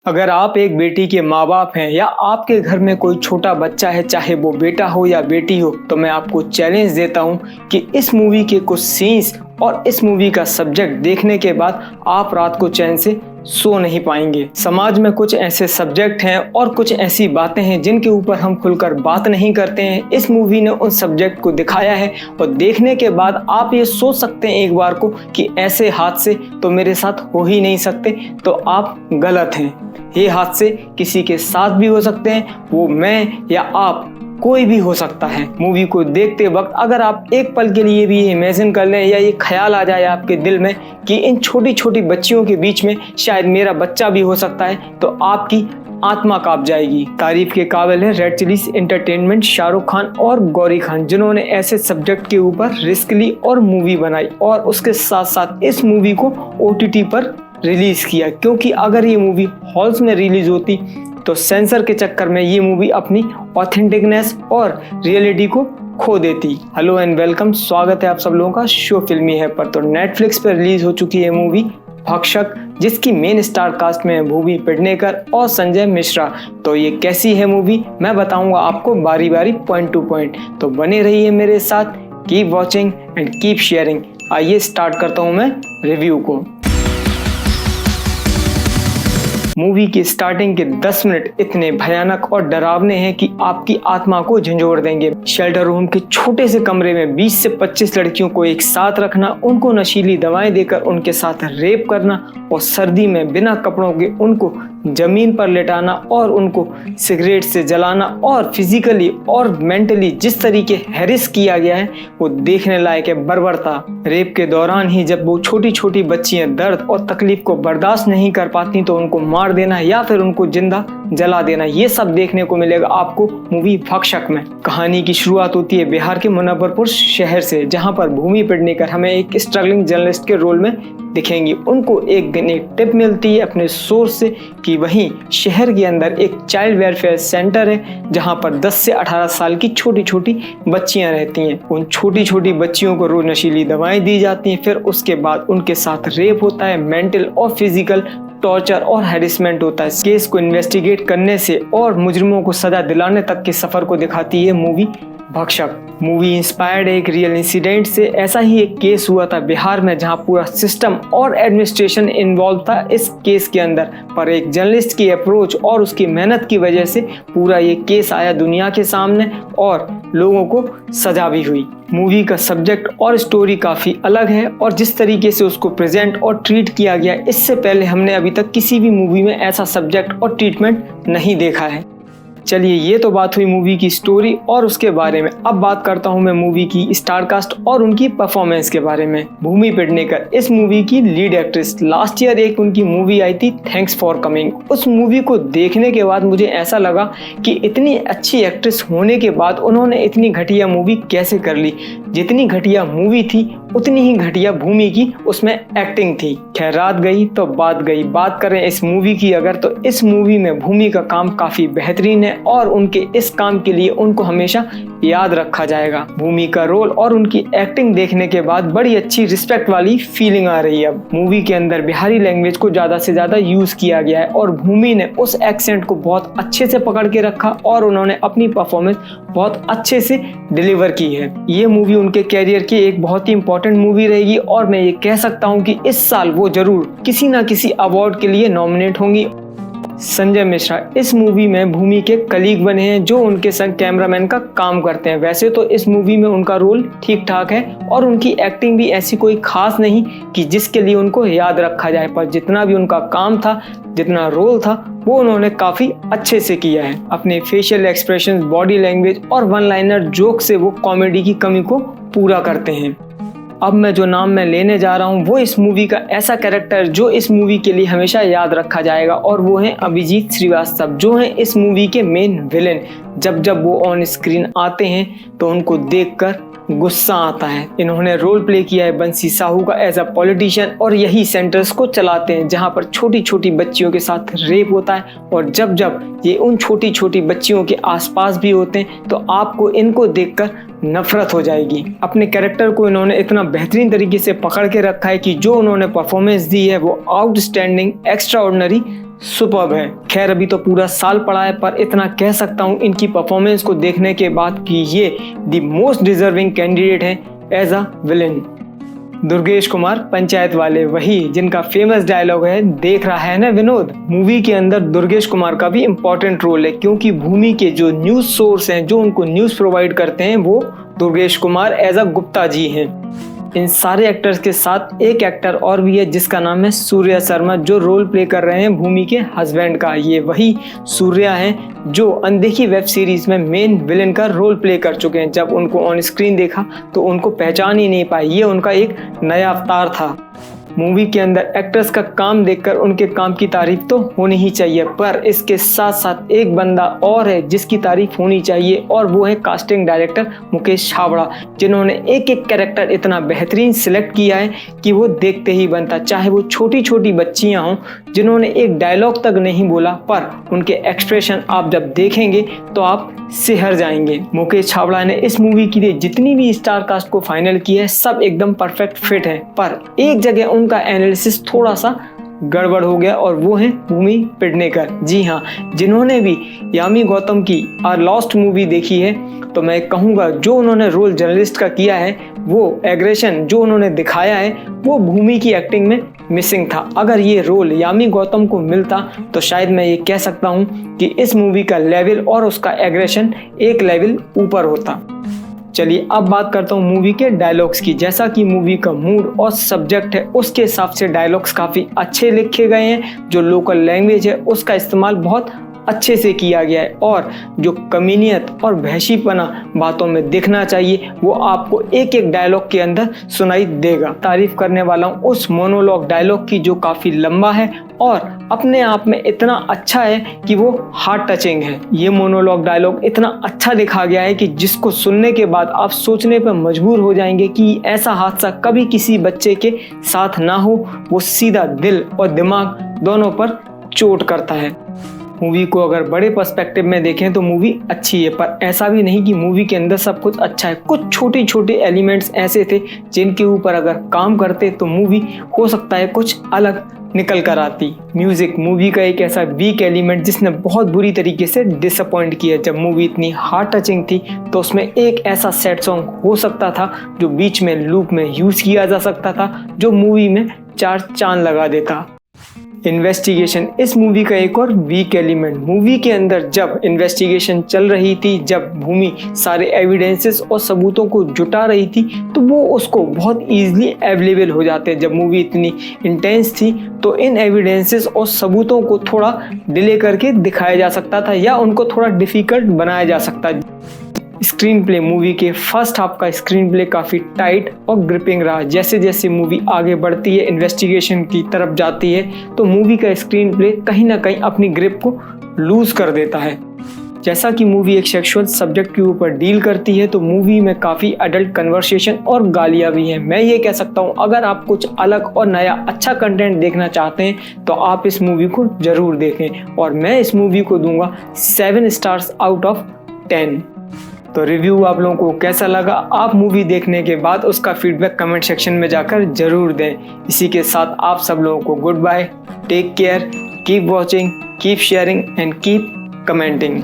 अगर आप एक बेटी के माँ बाप हैं या आपके घर में कोई छोटा बच्चा है, चाहे वो बेटा हो या बेटी हो, तो मैं आपको चैलेंज देता हूँ कि इस मूवी के कुछ सीन्स और इस मूवी का सब्जेक्ट देखने के बाद आप रात को चैन से सो नहीं पाएंगे। समाज में कुछ ऐसे सब्जेक्ट हैं और कुछ ऐसी बातें हैं जिनके ऊपर हम खुलकर बात नहीं करते हैं। इस मूवी ने उन सब्जेक्ट को दिखाया है और देखने के बाद आप ये सोच सकते हैं एक बार को कि ऐसे हादसे तो मेरे साथ हो ही नहीं सकते, तो आप गलत हैं। ये हादसे किसी के साथ भी हो सकते हैं, वो मैं या आप, कोई भी हो सकता है। मूवी को देखते वक्त अगर आप एक पल के लिए भी ये इमेजिन कर लें या ये ख्याल आ जाए आपके दिल में कि इन छोटी छोटी बच्चियों के बीच में शायद मेरा बच्चा भी हो सकता है, तो आपकी आत्मा कांप जाएगी। तारीफ के काबिल है red chillies entertainment, Shahrukh Khan और गौरी खान, जिन्होंने ऐसे सब्जेक्ट के ऊपर रिस्क ली और मूवी बनाई और उसके साथ साथ इस मूवी को OTT पर रिलीज किया। क्योंकि अगर ये मूवी हॉल्स में रिलीज होती तो सेंसर के चक्कर में ये मूवी अपनी ऑथेंटिकनेस और रियलिटी को खो देती। हेलो एंड वेलकम, स्वागत है आप सब लोगों का शो फिल्मी है पर। तो नेटफ्लिक्स पर रिलीज हो चुकी है मूवी भक्षक, जिसकी मेन स्टार कास्ट में है भूमि पेडनेकर और संजय मिश्रा। तो ये कैसी है मूवी मैं बताऊंगा आपको बारी बारी, पॉइंट टू पॉइंट। तो बने रहिए मेरे साथ, keep watching and keep sharing. आइए स्टार्ट करता हूँ मैं रिव्यू को। मूवी की स्टार्टिंग के 10 मिनट इतने भयानक और डरावने हैं कि आपकी आत्मा को झंझोड़ देंगे। शेल्टर रूम के छोटे से कमरे में 20 से 25 लड़कियों को एक साथ रखना, उनको नशीली दवाएं देकर उनके साथ रेप करना और सर्दी में बिना कपड़ों के उनको जमीन पर लेटाना और उनको सिगरेट से जलाना और फिजिकली और मेंटली जिस तरीके हैरिस किया गया है वो देखने लायक है। बर्बरता। रेप के दौरान ही जब वो छोटी छोटी बच्चियां दर्द और तकलीफ को बर्दाश्त नहीं कर पाती तो उनको मार देना या फिर उनको जिंदा जला देना, ये सब देखने को मिलेगा आपको मूवी भक्षक में। कहानी की शुरुआत होती है बिहार के मुजफ्फरपुर शहर से, जहां पर भूमि पेडनेकर हमें एक स्ट्रगलिंग जर्नलिस्ट के रोल में दिखेंगी। उनको एक दिन एक टिप मिलती है अपने सोर्स से कि वहीं शहर के अंदर एक चाइल्ड वेलफेयर सेंटर है जहां पर 10 से 18 साल की छोटी छोटी बच्चियां रहती हैं। उन छोटी छोटी बच्चियों को रोज नशीली दवाएं दी जाती हैं, फिर उसके बाद उनके साथ रेप होता है, मेंटल और फिजिकल टॉर्चर और हैरेसमेंट होता है। केस को इन्वेस्टिगेट करने से और मुजरिमों को सजा दिलाने तक के सफर को दिखाती है मूवी भक्षक। मूवी इंस्पायर्ड एक रियल इंसिडेंट से। ऐसा ही एक केस हुआ था बिहार में जहां पूरा सिस्टम और एडमिनिस्ट्रेशन इन्वॉल्व था इस केस के अंदर, पर एक जर्नलिस्ट की अप्रोच और उसकी मेहनत की वजह से पूरा ये केस आया दुनिया के सामने और लोगों को सजा भी हुई। मूवी का सब्जेक्ट और स्टोरी काफ़ी अलग है और जिस तरीके से उसको प्रेजेंट और ट्रीट किया गया, इससे पहले हमने अभी तक किसी भी मूवी में ऐसा सब्जेक्ट और ट्रीटमेंट नहीं देखा है। चलिए, ये तो बात हुई मूवी की स्टोरी और उसके बारे में। अब बात करता हूँ मैं मूवी की स्टार कास्ट और उनकी परफॉर्मेंस के बारे में। भूमि पेडनेकर इस मूवी की लीड एक्ट्रेस। लास्ट ईयर एक उनकी मूवी आई थी थैंक्स फॉर कमिंग। उस मूवी को देखने के बाद मुझे ऐसा लगा कि इतनी अच्छी एक्ट्रेस होने के बाद उन्होंने इतनी घटिया मूवी कैसे कर ली। जितनी घटिया मूवी थी उतनी ही घटिया भूमि की उसमें एक्टिंग थी। खैर, रात गई तो बात गई। बात करें इस मूवी की अगर, तो इस मूवी में भूमि का काम काफी बेहतरीन है और उनके इस काम के लिए उनको हमेशा याद रखा जाएगा। भूमि का रोल और उनकी एक्टिंग देखने के बाद बड़ी अच्छी रिस्पेक्ट वाली फीलिंग आ रही है। अब मूवी के अंदर बिहारी लैंग्वेज को ज्यादा से ज्यादा यूज किया गया है और भूमि ने उस एक्सेंट को बहुत अच्छे से पकड़ के रखा और उन्होंने अपनी परफॉर्मेंस बहुत अच्छे से डिलीवर की है। ये मूवी उनके कैरियर की एक बहुत ही इंपॉर्टेंट मूवी रहेगी और मैं ये कह सकता हूँ कि इस साल वो जरूर किसी ना किसी अवार्ड के लिए नॉमिनेट होंगी। संजय मिश्रा इस मूवी में भूमि के कलीग बने हैं जो उनके संग कैमरामैन का काम करते हैं। वैसे तो इस मूवी में उनका रोल ठीक ठाक है और उनकी एक्टिंग भी ऐसी कोई खास नहीं कि जिसके लिए उनको याद रखा जाए, पर जितना भी उनका काम था, जितना रोल था, वो उन्होंने काफी अच्छे से किया है। अपने फेशियल एक्सप्रेशन, बॉडी लैंग्वेज और वन लाइनर जोक से वो कॉमेडी की कमी को पूरा करते हैं। अब मैं जो नाम मैं लेने जा रहा हूँ वो इस मूवी का ऐसा कैरेक्टर जो इस मूवी के लिए हमेशा याद रखा जाएगा और वो है अभिजीत श्रीवास्तव, जो है इस मूवी के मेन विलेन। जब जब वो ऑन स्क्रीन आते हैं तो उनको देखकर गुस्सा आता है। इन्होंने रोल प्ले किया है बंसी साहू का एज अ पॉलिटिशियन और यही सेंटर्स को चलाते हैं जहां पर छोटी छोटी बच्चियों के साथ रेप होता है और जब जब ये उन छोटी छोटी बच्चियों के आसपास भी होते हैं तो आपको इनको देखकर नफरत हो जाएगी। अपने कैरेक्टर को इन्होंने इतना बेहतरीन तरीके से पकड़ के रखा है कि जो उन्होंने परफॉर्मेंस दी है वो आउटस्टैंडिंग, एक्स्ट्राऑर्डिनरी सुपर्ब है। खैर अभी तो पूरा साल पड़ा है, पर इतना कह सकता हूँ इनकी परफॉर्मेंस को देखने के बाद कि ये द मोस्ट डिजर्विंग कैंडिडेट है as a villain. Durgesh Kumar Panchayat वाले, वही जिनका फेमस डायलॉग है, देख रहा है ना विनोद। मूवी के अंदर दुर्गेश कुमार का भी इम्पोर्टेंट रोल है, क्योंकि भूमि के जो न्यूज सोर्स हैं, जो उनको न्यूज प्रोवाइड करते हैं, वो दुर्गेश कुमार एज अ गुप्ता जी हैं। इन सारे एक्टर्स के साथ एक एक्टर और भी है जिसका नाम है सूर्या शर्मा, जो रोल प्ले कर रहे हैं भूमि के हस्बैंड का। ये वही सूर्या हैं जो अनदेखी वेब सीरीज में मेन विलेन का रोल प्ले कर चुके हैं। जब उनको ऑन स्क्रीन देखा तो उनको पहचान ही नहीं पाई, ये उनका एक नया अवतार था। मूवी के अंदर एक्टर्स का काम देखकर उनके काम की तारीफ तो होनी ही चाहिए, पर इसके साथ साथ एक बंदा और है जिसकी तारीफ होनी चाहिए, और वो है कास्टिंग डायरेक्टर मुकेश छाबड़ा, जिन्होंने एक एक कैरेक्टर इतना बेहतरीन सिलेक्ट किया है कि वो देखते ही बनता। चाहे वो छोटी छोटी बच्चियां हों जिन्होंने एक डायलॉग तक नहीं बोला, पर उनके एक्सप्रेशन आप जब देखेंगे तो आप सिहर जाएंगे। मुकेश छाबड़ा ने इस मूवी के लिए जितनी भी स्टार कास्ट को फाइनल की है, सब एकदम परफेक्ट फिट है, पर एक जगह उनका एनालिसिस थोड़ा सा गड़बड़ हो गया, और वो है भूमि पेडनेकर। जी हाँ, जिन्होंने भी यामी गौतम की आर लॉस्ट मूवी देखी है, तो मैं कहूँगा जो उन्होंने रोल जर्नलिस्ट का किया है, वो एग्रेशन जो उन्होंने दिखाया है, वो भूमि की एक्टिंग में मिसिंग था। अगर ये रोल यामी गौतम को मिलता तो शायद मैं ये कह सकता हूँ कि इस मूवी का लेवल और उसका एग्रेशन एक लेवल ऊपर होता। चलिए अब बात करता हूँ मूवी के डायलॉग्स की। जैसा कि मूवी का मूड और सब्जेक्ट है, उसके हिसाब से डायलॉग्स काफ़ी अच्छे लिखे गए हैं। जो लोकल लैंग्वेज है उसका इस्तेमाल बहुत अच्छे से किया गया है, और जो कमीनियत और भैंसीपना बातों में दिखना चाहिए वो आपको एक एक डायलॉग के अंदर सुनाई देगा। तारीफ करने वाला हूँ उस मोनोलॉग डायलॉग की जो काफ़ी लंबा है और अपने आप में इतना अच्छा है कि वो हार्ट टचिंग है। ये मोनोलॉग डायलॉग इतना अच्छा लिखा गया है कि जिसको सुनने के बाद आप सोचने पर मजबूर हो जाएंगे कि ऐसा हादसा कभी किसी बच्चे के साथ ना हो। वो सीधा दिल और दिमाग दोनों पर चोट करता है। मूवी को अगर बड़े पर्सपेक्टिव में देखें तो मूवी अच्छी है, पर ऐसा भी नहीं कि मूवी के अंदर सब कुछ अच्छा है। कुछ छोटे छोटे एलिमेंट्स ऐसे थे जिनके ऊपर अगर काम करते तो मूवी हो सकता है कुछ अलग निकल कर आती। म्यूजिक मूवी का एक ऐसा वीक एलिमेंट जिसने बहुत बुरी तरीके से डिसअपॉइंट किया। जब मूवी इतनी हार्ट टचिंग थी तो उसमें एक ऐसा सैड सॉन्ग हो सकता था जो बीच में लूप में यूज किया जा सकता था, जो मूवी में 4 चांद लगा देता। इन्वेस्टिगेशन इस मूवी का एक और वीक एलिमेंट। मूवी के अंदर जब इन्वेस्टिगेशन चल रही थी, जब भूमि सारे एविडेंसेस और सबूतों को जुटा रही थी, तो वो उसको बहुत ईजिली अवेलेबल हो जाते। जब मूवी इतनी इंटेंस थी तो इन एविडेंसेस और सबूतों को थोड़ा डिले करके दिखाया जा सकता था, या उनको थोड़ा डिफिकल्ट बनाया जा सकता। स्क्रीन प्ले मूवी के फर्स्ट हाफ का स्क्रीन प्ले काफ़ी टाइट और ग्रिपिंग रहा। जैसे जैसे मूवी आगे बढ़ती है, इन्वेस्टिगेशन की तरफ जाती है, तो मूवी का स्क्रीन प्ले कहीं ना कहीं अपनी ग्रिप को लूज कर देता है। जैसा कि मूवी एक सेक्सुअल सब्जेक्ट के ऊपर डील करती है, तो मूवी में काफ़ी अडल्ट कन्वर्सेशन और गालियाँ भी हैं। मैं ये कह सकता हूँ अगर आप कुछ अलग और नया अच्छा कंटेंट देखना चाहते हैं तो आप इस मूवी को ज़रूर देखें, और मैं इस मूवी को दूंगा 7 स्टार्स आउट ऑफ 10। तो रिव्यू आप लोगों को कैसा लगा, आप मूवी देखने के बाद उसका फीडबैक कमेंट सेक्शन में जाकर जरूर दें। इसी के साथ आप सब लोगों को good bye, take care, keep watching, keep sharing and keep commenting.